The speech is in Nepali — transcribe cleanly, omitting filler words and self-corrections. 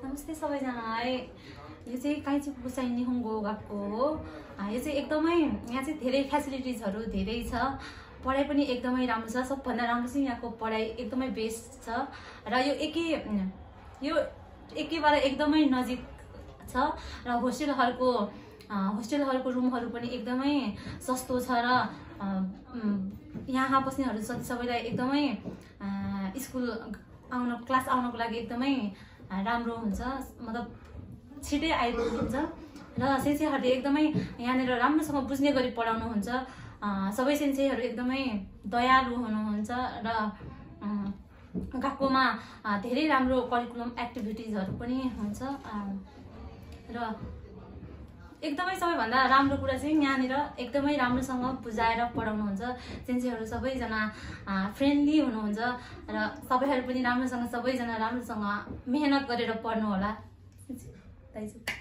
नमस्ते सबैजनालाई। यो चाहिँ काइची पुसाइ निहुङ्गो गएको हो। यो चाहिँ एकदमै यहाँ चाहिँ धेरै फ्यासिलिटिजहरू धेरै छ। पढाइ पनि एकदमै राम्रो छ। सबभन्दा राम्रो चाहिँ यहाँको पढाइ एकदमै बेस्ट छ र यो एकेबाट एकदमै नजिक छ र होस्टेलहरूको रुमहरू पनि एकदमै सस्तो छ र यहाँ बस्नेहरू सबैलाई एकदमै क्लास आउनको लागि एकदमै राम्रो हुन्छ। मतलब छिटै आइपुग्नुहुन्छ र सेन्सेहरूले एकदमै यहाँनिर राम्रोसँग बुझ्ने गरी पढाउनुहुन्छ। सबै सेन्सेहरू एकदमै दयालु हुनुहुन्छ र गएकोमा धेरै राम्रो करिकुलम एक्टिभिटिजहरू पनि हुन्छ र एकदमै सबैभन्दा राम्रो कुरा चाहिँ यहाँनिर एकदमै राम्रोसँग बुझाएर पढाउनुहुन्छ। सेन्सेहरू सबैजना फ्रेन्डली हुनुहुन्छ र सबैहरू पनि सबैजना राम्रोसँग मेहनत गरेर पढ्नु होला।